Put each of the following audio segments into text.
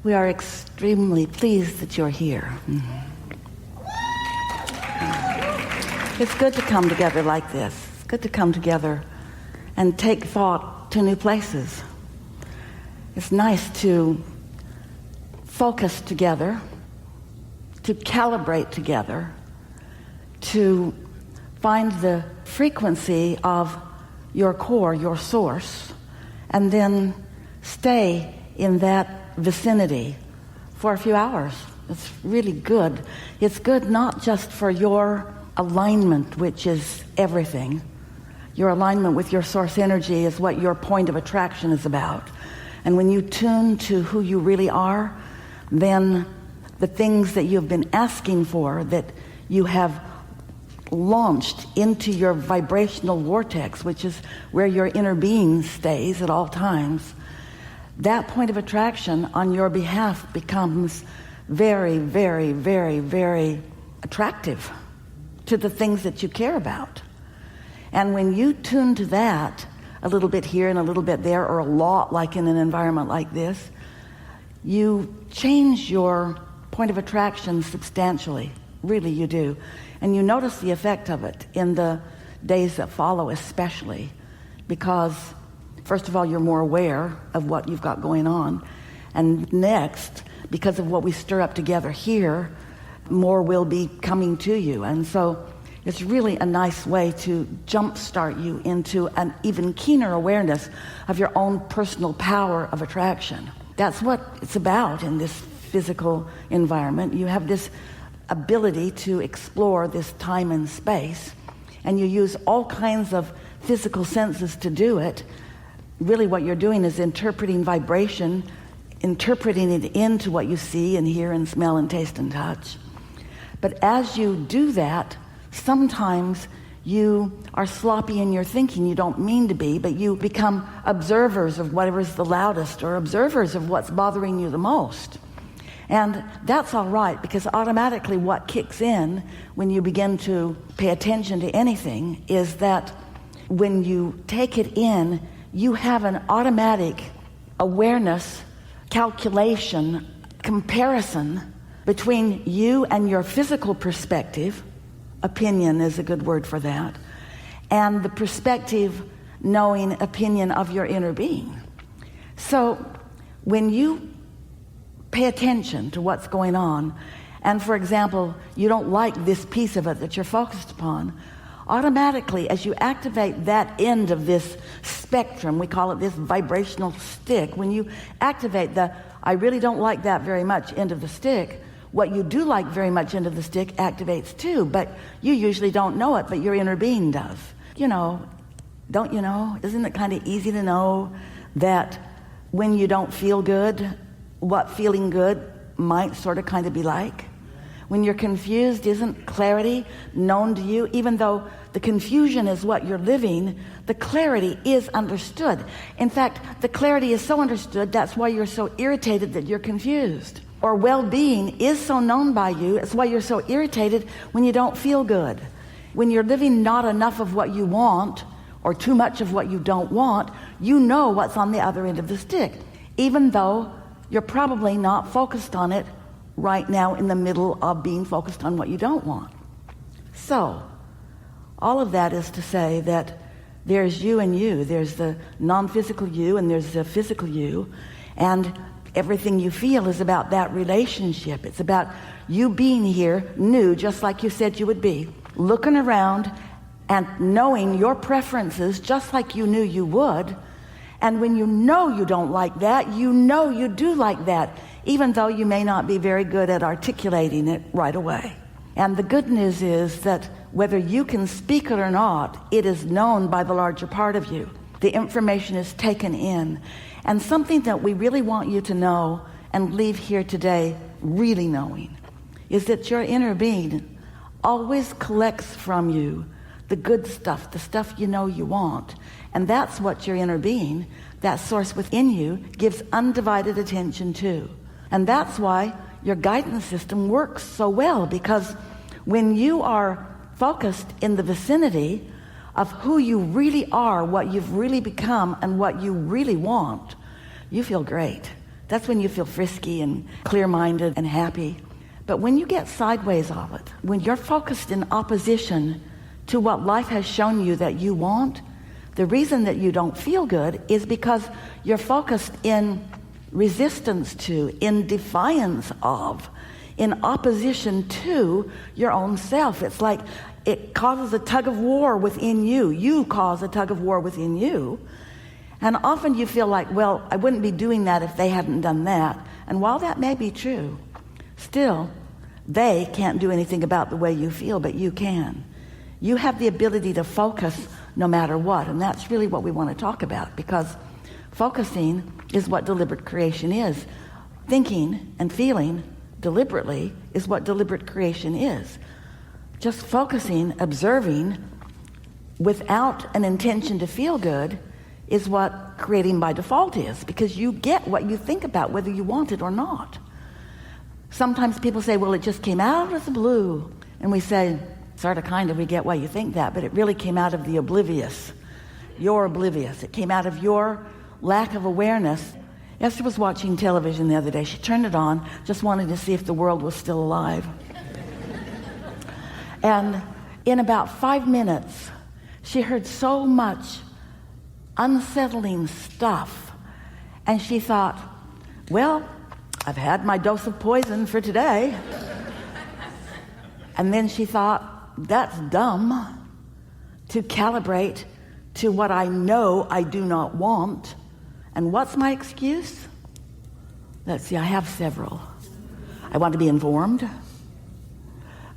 We are extremely pleased that you're here. It's good to come together like this. It's good to come together and take thought to new places. It's nice to focus together, to calibrate together, to find the frequency of your core, your source, and then stay in that vicinity for a few hours. It's really good. It's good not just for your alignment, which is everything. Your alignment with your source energy is what your point of attraction is about. And when you tune to who you really are, then the things that you've been asking for, that you have launched into your vibrational vortex, which is where your inner being stays at all times, that point of attraction on your behalf becomes very, very, very, very attractive to the things that you care about. And when you tune to that a little bit here and a little bit there, or a lot, like in an environment like this, you change your point of attraction substantially. Really, you do. And you notice the effect of it in the days that follow, especially because, first of all, you're more aware of what you've got going on. And next, because of what we stir up together here, more will be coming to you. And so it's really a nice way to jumpstart you into an even keener awareness of your own personal power of attraction. That's what it's about in this physical environment. You have this ability to explore this time and space, and you use all kinds of physical senses to do it. Really what you're doing is interpreting vibration, interpreting it into what you see and hear and smell and taste and touch. But as you do that, sometimes you are sloppy in your thinking. You don't mean to be, but you become observers of whatever's the loudest, or observers of what's bothering you the most. And that's all right, because automatically what kicks in when you begin to pay attention to anything is that when you take it in, you have an automatic awareness, calculation, comparison between you and your physical perspective. Opinion is a good word for that. And the perspective, knowing opinion of your inner being. So when you pay attention to what's going on, and for example, you don't like this piece of it that you're focused upon, automatically as you activate that end of this spectrum, we call it this vibrational stick, when you activate the I really don't like that very much end of the stick, what you do like very much end of the stick activates too, but you usually don't know it, but your inner being does. You know, don't you know? Isn't it kind of easy to know that when you don't feel good, what feeling good might sort of kind of be like? When you're confused, isn't clarity known to you? Even though the confusion is what you're living, the clarity is understood. In fact, the clarity is so understood, that's why you're so irritated that you're confused. Or well-being is so known by you, it's why you're so irritated when you don't feel good. When you're living not enough of what you want, or too much of what you don't want, you know what's on the other end of the stick, even though you're probably not focused on it right now in the middle of being focused on what you don't want. So, all of that is to say that there's you and you. There's the non-physical you and there's the physical you. And everything you feel is about that relationship. It's about you being here, new, just like you said you would be, looking around and knowing your preferences just like you knew you would. And when you know you don't like that, you know you do like that, even though you may not be very good at articulating it right away. And the good news is that whether you can speak it or not, it is known by the larger part of you. The information is taken in. And something that we really want you to know and leave here today really knowing is that your inner being always collects from you the good stuff, the stuff you know you want. And that's what your inner being, that source within you, gives undivided attention to. And that's why your guidance system works so well, because when you are focused in the vicinity of who you really are, what you've really become, and what you really want, you feel great. That's when you feel frisky and clear-minded and happy. But when you get sideways of it, when you're focused in opposition to what life has shown you that you want, the reason that you don't feel good is because you're focused in resistance to, in defiance of, in opposition to your own self. It's like it causes a tug of war within you. You cause a tug of war within you. And often you feel like, well, I wouldn't be doing that if they hadn't done that. And while that may be true, still, they can't do anything about the way you feel, but you can. You have the ability to focus no matter what. And that's really what we want to talk about, because focusing is what deliberate creation is. Thinking and feeling deliberately is what deliberate creation is. Just focusing, observing, without an intention to feel good is what creating by default is, because you get what you think about whether you want it or not. Sometimes people say, well, it just came out of the blue. And we say, sort of, kind of, we get why you think that, but it really came out of the oblivious. You're oblivious. It came out of your lack of awareness. Esther was watching television the other day. She turned it on, just wanted to see if the world was still alive. And in about 5 minutes, she heard so much unsettling stuff. And she thought, well, I've had my dose of poison for today. And then she thought, that's dumb to calibrate to what I know I do not want. And what's my excuse? Let's see, I have several. I want to be informed.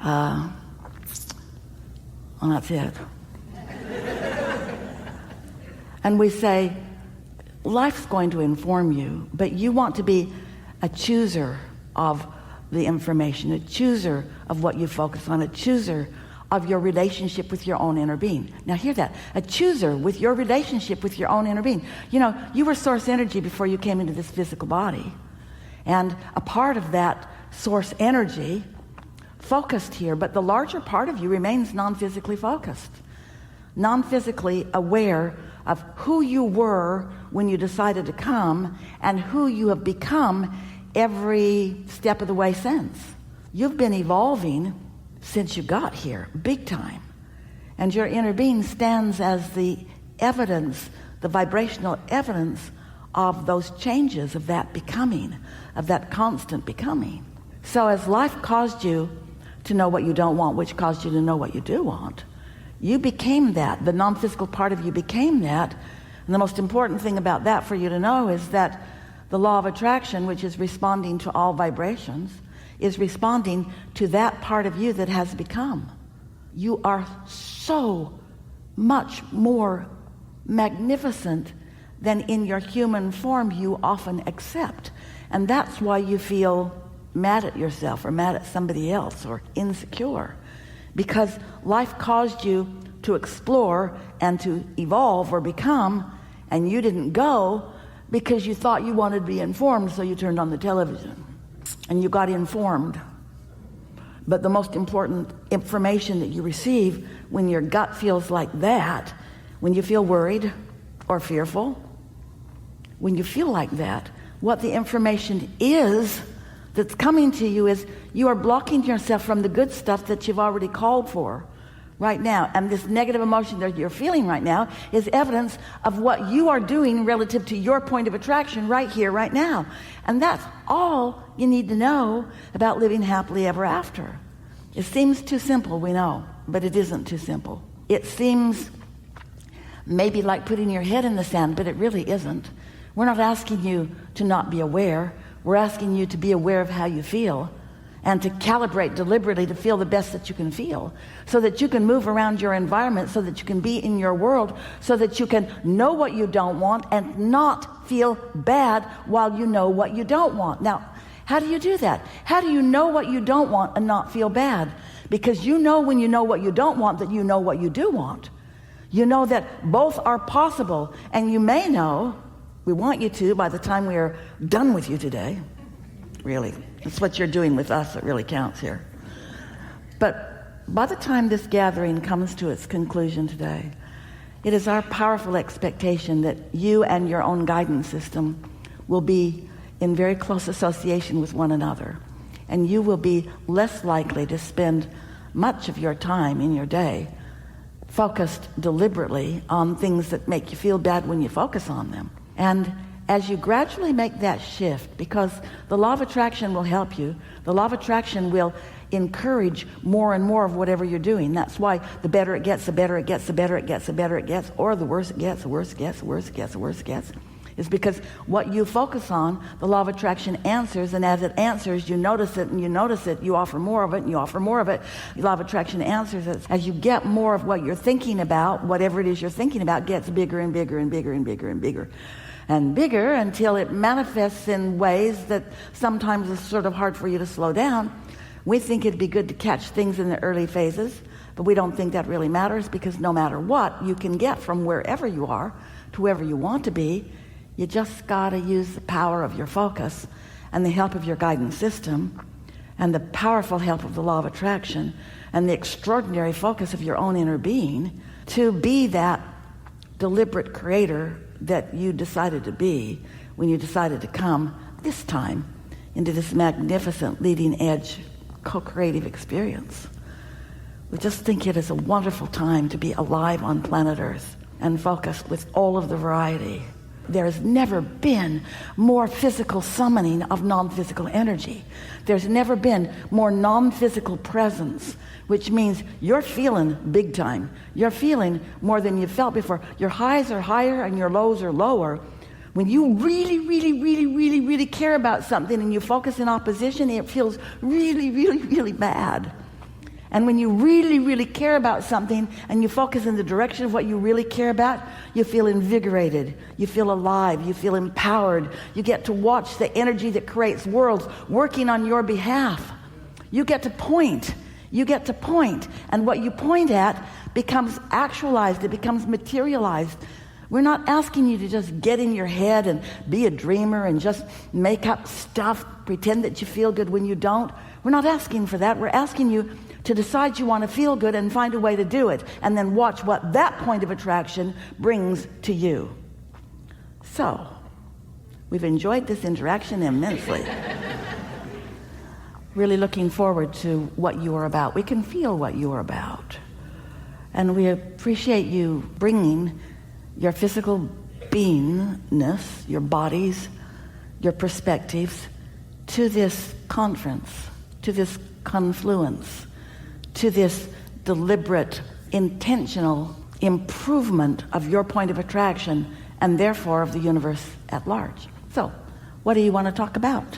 Well, that's it. And we say, life's going to inform you, but you want to be a chooser of the information, a chooser of what you focus on, a chooser of your relationship with your own inner being. Now hear that, a chooser with your relationship with your own inner being. You know, you were source energy before you came into this physical body. And a part of that source energy focused here, but the larger part of you remains non-physically focused, non-physically aware of who you were when you decided to come and who you have become every step of the way since. You've been evolving since you got here, big time. And your inner being stands as the evidence, the vibrational evidence of those changes, of that becoming, of that constant becoming. So as life caused you to know what you don't want, which caused you to know what you do want, you became that. The non-physical part of you became that. And the most important thing about that for you to know is that the law of attraction, which is responding to all vibrations, is responding to that part of you that has become. You are so much more magnificent than in your human form you often accept. And that's why you feel mad at yourself or mad at somebody else or insecure. Because life caused you to explore and to evolve or become, and you didn't go because you thought you wanted to be informed, so you turned on the television and you got informed. But the most important information that you receive when your gut feels like that, when you feel worried or fearful, when you feel like that, what the information is that's coming to you is you are blocking yourself from the good stuff that you've already called for right now. And this negative emotion that you're feeling right now is evidence of what you are doing relative to your point of attraction right here, right now. And that's all you need to know about living happily ever after. It seems too simple, we know, but it isn't too simple. It seems maybe like putting your head in the sand, but it really isn't. We're not asking you to not be aware. We're asking you to be aware of how you feel and to calibrate deliberately to feel the best that you can feel, so that you can move around your environment, so that you can be in your world, so that you can know what you don't want and not feel bad while you know what you don't want. Now, how do you do that? How do you know what you don't want and not feel bad? Because you know when you know what you don't want that you know what you do want. You know that both are possible, and you may know, we want you to by the time we are done with you today. Really, it's what you're doing with us that really counts here. But by the time this gathering comes to its conclusion today, it is our powerful expectation that you and your own guidance system will be in very close association with one another. And you will be less likely to spend much of your time in your day focused deliberately on things that make you feel bad when you focus on them. And as you gradually make that shift, because the law of attraction will help you, the law of attraction will encourage more and more of whatever you're doing. That's why the better it gets, the better it gets, the better it gets, the better it gets, or the worse it gets, the worse it gets, the worse it gets, the worse it gets. Is because what you focus on, the law of attraction answers, and as it answers, you notice it, and you notice it, you offer more of it, and you offer more of it. The law of attraction answers it. As you get more of what you're thinking about, whatever it is you're thinking about gets bigger and bigger and bigger and bigger and bigger and bigger until it manifests in ways that sometimes is sort of hard for you to slow down. We think it'd be good to catch things in the early phases, but we don't think that really matters, because no matter what, you can get from wherever you are to wherever you want to be. You just got to use the power of your focus and the help of your guidance system and the powerful help of the law of attraction and the extraordinary focus of your own inner being to be that deliberate creator that you decided to be when you decided to come this time into this magnificent leading edge co-creative experience. We just think it is a wonderful time to be alive on planet Earth and focused with all of the variety. There has never been more physical summoning of non-physical energy. There's never been more non-physical presence, which means you're feeling big time. You're feeling more than you've felt before. Your highs are higher and your lows are lower. When you really, really, really, really, really care about something and you focus in opposition, it feels really, really, really bad. And when you really, really care about something and you focus in the direction of what you really care about, you feel invigorated, you feel alive, you feel empowered. You get to watch the energy that creates worlds working on your behalf. You get to point. You get to point. And what you point at becomes actualized. It becomes materialized. We're not asking you to just get in your head and be a dreamer and just make up stuff, pretend that you feel good when you don't. We're not asking for that. We're asking you to decide you want to feel good and find a way to do it, and then watch what that point of attraction brings to you. So, we've enjoyed this interaction immensely. Really looking forward to what you are about. We can feel what you are about. And we appreciate you bringing your physical beingness, your bodies, your perspectives, to this conference, to this confluence, to this deliberate, intentional improvement of your point of attraction and therefore of the universe at large. So, what do you want to talk about?